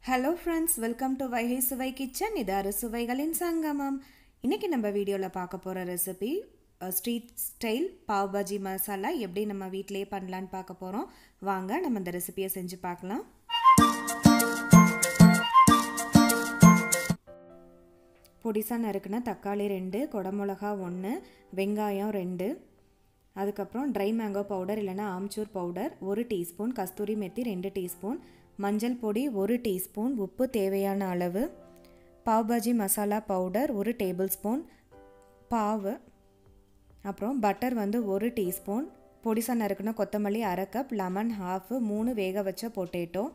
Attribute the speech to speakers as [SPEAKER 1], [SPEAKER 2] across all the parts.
[SPEAKER 1] Hello friends, welcome to Suvai Kitchen. This is Suvaigalin Sangamam. இன்னைக்கு நம்ம வீடியோல பார்க்க போற recipe street style pav bhaji masala எப்படி நம்ம வீட்லயே பண்ணலாம்னு பார்க்க போறோம். வாங்க நம்ம இந்த ரெசிபியை செஞ்சு பார்க்கலாம். பொடிசா நறுக்குன தக்காளி 2, கொடமிளகாய் 1, வெங்காயம் 2, அதுக்கப்புறம் ட்ரை மேங்கோ பவுடர் இல்லனா ஆம்ச்சூர் பவுடர் 1 டீஸ்பூன், கஸ்தூரி மெத்தி 2 டீஸ்பூன், மஞ்சள் பொடி 1 டீஸ்பூன், உப்பு தேவையான அளவு, பாவ் பாஜி மசாலா பவுடர் 1 டேபிள்ஸ்பூன், பாவு, அப்புறம் பட்டர் 1 டீஸ்பூன், பொடிசா நறுக்குன கொத்தமல்லி 1/2 கப், லெமன் 1/2, 3 வேக வச்ச பொட்டேட்டோ.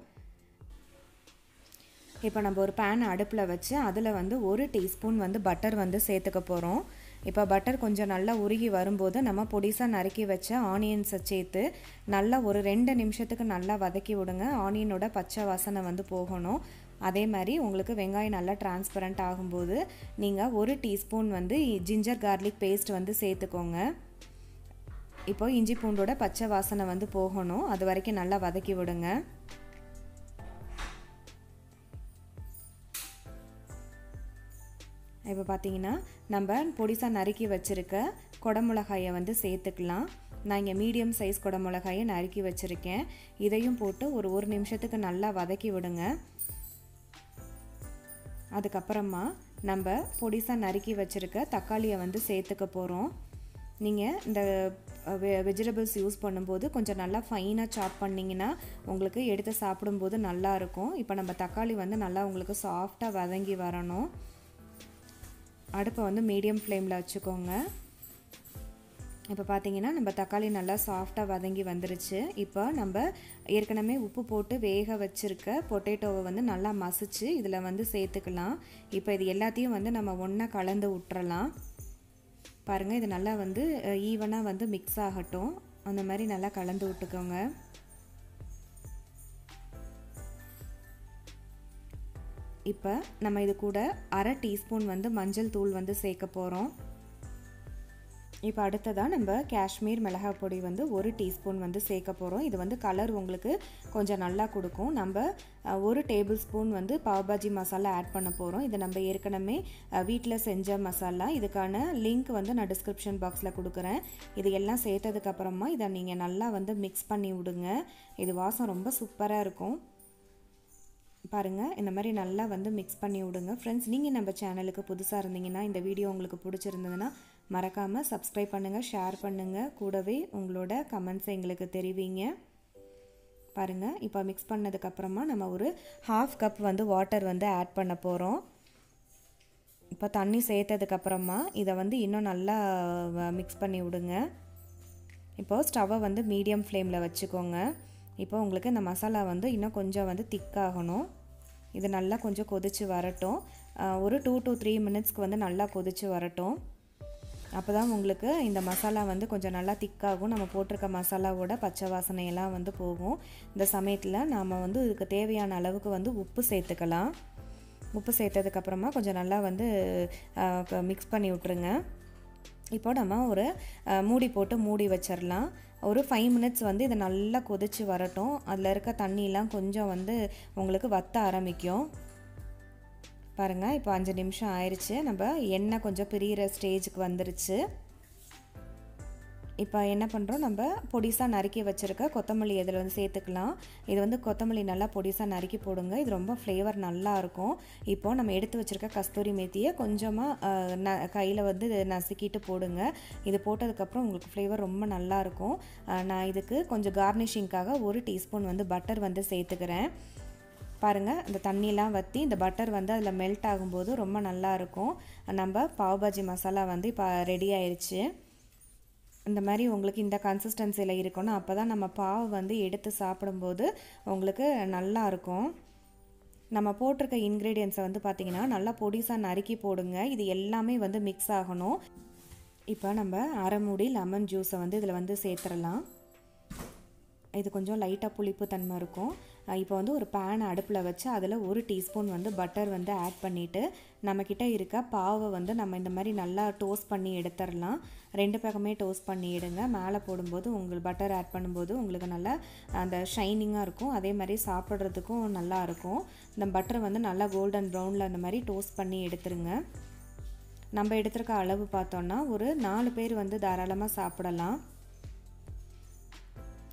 [SPEAKER 1] இப்போ நம்ம ஒரு pan அடுப்பில் வச்சு அதில் 1 டீஸ்பூன் பட்டர் சேர்த்துக்க போகிறோம். இப்போ பட்டர் கொஞ்சம் நல்லா உருகி வரும்போது நம்ம பொடிசாக நறுக்கி வச்ச ஆனியன்ஸை சேர்த்து நல்லா ஒரு 2 நிமிஷத்துக்கு நல்லா வதக்கி விடுங்க. ஆனியனோட பச்சை வாசனை போகணும். அதே மாதிரி உங்களுக்கு வெங்காயம் நல்லா டிரான்ஸ்பரண்ட் ஆகும்போது நீங்கள் 1 டீஸ்பூன் ஜிஞ்சர் கார்லிக் பேஸ்ட் சேர்த்துக்கோங்க. இப்போ இஞ்சி பூண்டோட பச்சை வாசனை போகணும். அது வரைக்கும் நல்லா வதக்கி விடுங்க. இப்போ பார்த்தீங்கன்னா நம்ம பொடிசா நறுக்கி வச்சிருக்க கொடமிளகாயை சேர்த்துக்கலாம். நான் இங்கே மீடியம் சைஸ் கொடமிளகாயை நறுக்கி வச்சுருக்கேன். இதையும் போட்டு ஒரு நிமிஷத்துக்கு நல்லா வதக்கி விடுங்க. அதுக்கப்புறமா நம்ம பொடிசா நறுக்கி வச்சுருக்க தக்காளியை சேர்த்துக்க போகிறோம். நீங்கள் இந்த வெஜிடபிள்ஸ் யூஸ் பண்ணும்போது கொஞ்சம் நல்லா ஃபைனாக சாப் பண்ணிங்கன்னா உங்களுக்கு எடுத்து சாப்பிடும்போது நல்லாயிருக்கும். இப்போ நம்ம தக்காளி நல்லா உங்களுக்கு சாஃப்டாக வதங்கி வரணும். அடுப்பை மீடியம் ஃப்ளேமில் வச்சுக்கோங்க. இப்போ பார்த்தீங்கன்னா நம்ம தக்காளி நல்லா சாஃப்டாக வதங்கி வந்துருச்சு. இப்போ நம்ம ஏற்கனவே உப்பு போட்டு வேக வச்சுருக்க பொட்டேட்டோவை நல்லா மசிச்சு இதில் சேர்த்துக்கலாம். இப்போ இது எல்லாத்தையும் நம்ம ஒன்றா கலந்து விட்டுறலாம். பாருங்கள், இது நல்லா ஈவனாக மிக்ஸ் ஆகட்டும். அந்த மாதிரி நல்லா கலந்து விட்டுக்கோங்க. இப்போ நம்ம இது கூட 1/2 டீஸ்பூன் மஞ்சள் தூள் சேர்க்க போகிறோம். இப்போ அடுத்ததாக நம்ம காஷ்மீர் மிளகாய் பொடி 1 டீஸ்பூன் சேர்க்க போகிறோம். இது கலர் உங்களுக்கு கொஞ்சம் நல்லா கொடுக்கும். நம்ம 1 tablespoon pav bhaji masala add பண்ண போகிறோம். இது நம்ம ஏற்கனவே வீட்டில் செஞ்ச மசாலா. இதுக்கான லிங்க் நான் டிஸ்கிரிப்ஷன் பாக்ஸில் கொடுக்குறேன். இது எல்லாம் சேர்த்ததுக்கப்புறமா இதை நீங்கள் நல்லா மிக்ஸ் பண்ணி விடுங்க. இது வாசம் ரொம்ப சூப்பராக இருக்கும். பாருங்கள், இந்த மாதிரி நல்லா மிக்ஸ் பண்ணி விடுங்க. ஃப்ரெண்ட்ஸ், நீங்கள் நம்ம சேனலுக்கு புதுசாக இருந்தீங்கன்னா இந்த வீடியோ உங்களுக்கு பிடிச்சிருந்ததுன்னா மறக்காமல் சப்ஸ்கிரைப் பண்ணுங்கள், ஷேர் பண்ணுங்கள், கூடவே உங்களோட கமெண்ட்ஸை எங்களுக்கு தெரிவிங்க. பாருங்கள், இப்போ மிக்ஸ் பண்ணதுக்கப்புறமா நம்ம ஒரு 1/2 கப் வாட்டர் ஆட் பண்ண போகிறோம். இப்போ தண்ணி சேர்த்ததுக்கப்புறமா இதை இன்னும் நல்லா மிக்ஸ் பண்ணி விடுங்க. இப்போது ஸ்டவ்வை மீடியம் ஃப்ளேமில் வச்சுக்கோங்க. இப்போ உங்களுக்கு இந்த மசாலா இன்னும் கொஞ்சம் திக்காகணும். இது நல்லா கொஞ்சம் கொதித்து வரட்டும். ஒரு 2 to 3 மினிட்ஸ்க்கு நல்லா கொதித்து வரட்டும். அப்போ தான் உங்களுக்கு இந்த மசாலா கொஞ்சம் நல்லா திக்காகும். நம்ம போட்டிருக்க மசாலாவோட பச்சை வாசனையெல்லாம் போகும். இந்த சமயத்தில் நாம் இதுக்கு தேவையான அளவுக்கு உப்பு சேர்த்துக்கலாம். உப்பு சேர்த்ததுக்கப்புறமா கொஞ்சம் நல்லா மிக்ஸ் பண்ணி விட்ருங்க. இப்போ நம்ம ஒரு மூடி போட்டு மூடி வச்சிடலாம். ஒரு 5 மினிட்ஸ் இது நல்லா கொதித்து வரட்டும். அதில் இருக்க தண்ணியெலாம் கொஞ்சம் உங்களுக்கு வத்த ஆரம்பிக்கும். பாருங்கள், இப்போ 5 நிமிஷம் ஆயிடுச்சு. நம்ம எண்ணெய் கொஞ்சம் பிரிகிற ஸ்டேஜுக்கு வந்துருச்சு. இப்போ என்ன பண்ணுறோம், நம்ம பொடிசாக நறுக்கி வச்சுருக்க கொத்தமல்லி இதில் சேர்த்துக்கலாம். இது கொத்தமல்லி நல்லா பொடிசாக நறுக்கி போடுங்க. இது ரொம்ப ஃப்ளேவர் நல்லாயிருக்கும். இப்போது நம்ம எடுத்து வச்சுருக்க கஸ்தூரி மேத்தியை கொஞ்சமாக கையில் நசுக்கிட்டு போடுங்க. இது போட்டதுக்கப்புறம் உங்களுக்கு ஃப்ளேவர் ரொம்ப நல்லாயிருக்கும். நான் இதுக்கு கொஞ்சம் கார்னிஷிங்காக 1 டீஸ்பூன் பட்டர் சேர்த்துக்கிறேன். பாருங்கள், இந்த தண்ணியெலாம் வற்றி இந்த பட்டர் அதில் மெல்ட் ஆகும்போது ரொம்ப நல்லாயிருக்கும். நம்ம பாவ் பாஜி மசாலா இப்போ ரெடி ஆயிடுச்சு. இந்த மாதிரி உங்களுக்கு இந்த கன்சிஸ்டன்சியில் இருக்கணும். அப்போ தான் நம்ம பாவ் எடுத்து சாப்பிடும்போது உங்களுக்கு நல்லாயிருக்கும். நம்ம போட்டிருக்க இன்க்ரீடியன்ஸை பார்த்திங்கன்னா நல்லா பொடிசாக நறுக்கி போடுங்க. இது எல்லாமே மிக்ஸ் ஆகணும். இப்போ நம்ம 1/2 மூடி லெமன் ஜூஸை இதில் சேர்த்துடலாம். இது கொஞ்சம் லைட்டாக புளிப்பு தன்மை இருக்கும். இப்போ வந்து ஒரு பேன் அடுப்பில் வச்சு அதில் 1 டீஸ்பூன் வந்து பட்டர் வந்து ஆட் பண்ணிவிட்டு நம்மக்கிட்ட இருக்க பாவை வந்து நம்ம இந்த மாதிரி நல்லா டோஸ்ட் பண்ணி எடுத்துடலாம். 2 பக்கமே டோஸ்ட் பண்ணி எடுங்க. மேலே போடும்போது உங்களுக்கு பட்டர் ஆட் பண்ணும்போது உங்களுக்கு நல்லா அந்த ஷைனிங்காக இருக்கும். அதே மாதிரி சாப்பிட்றதுக்கும் நல்லா இருக்கும். இந்த பட்டர் வந்து நல்லா கோல்டன் ப்ரௌனில் அந்த மாதிரி டோஸ்ட் பண்ணி எடுத்துருங்க. நம்ம எடுத்துருக்க அளவு பார்த்தோன்னா ஒரு 4 பேர் வந்து தாராளமாக சாப்பிடலாம்.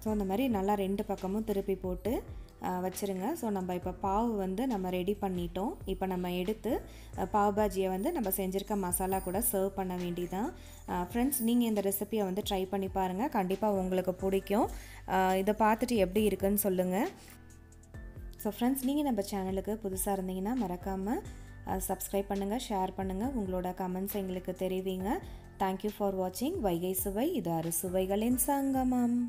[SPEAKER 1] ஸோ அந்த மாதிரி நல்லா 2 பக்கமும் திருப்பி போட்டு வச்சுருங்க. ஸோ நம்ம இப்போ பாவு வந்து நம்ம ரெடி பண்ணிட்டோம். இப்போ நம்ம எடுத்து பாவ் பாஜியை வந்து நம்ம செஞ்சுருக்க மசாலா கூட சர்வ் பண்ண வேண்டியதான். ஃப்ரெண்ட்ஸ், நீங்கள் இந்த ரெசிபியை வந்து ட்ரை பண்ணி பாருங்கள். கண்டிப்பாக உங்களுக்கு பிடிக்கும். இதை பார்த்துட்டு எப்படி இருக்குன்னு சொல்லுங்கள். ஸோ ஃப்ரெண்ட்ஸ், நீங்கள் நம்ம சேனலுக்கு புதுசாக இருந்தீங்கன்னா மறக்காமல் சப்ஸ்கிரைப் பண்ணுங்கள், ஷேர் பண்ணுங்கள், உங்களோட கமெண்ட்ஸ் எங்களுக்கு தெரிவிங்க. தேங்க்யூ ஃபார் வாட்சிங். வைகை சுவை, இது அறுசுவைகளின் சங்கமம்.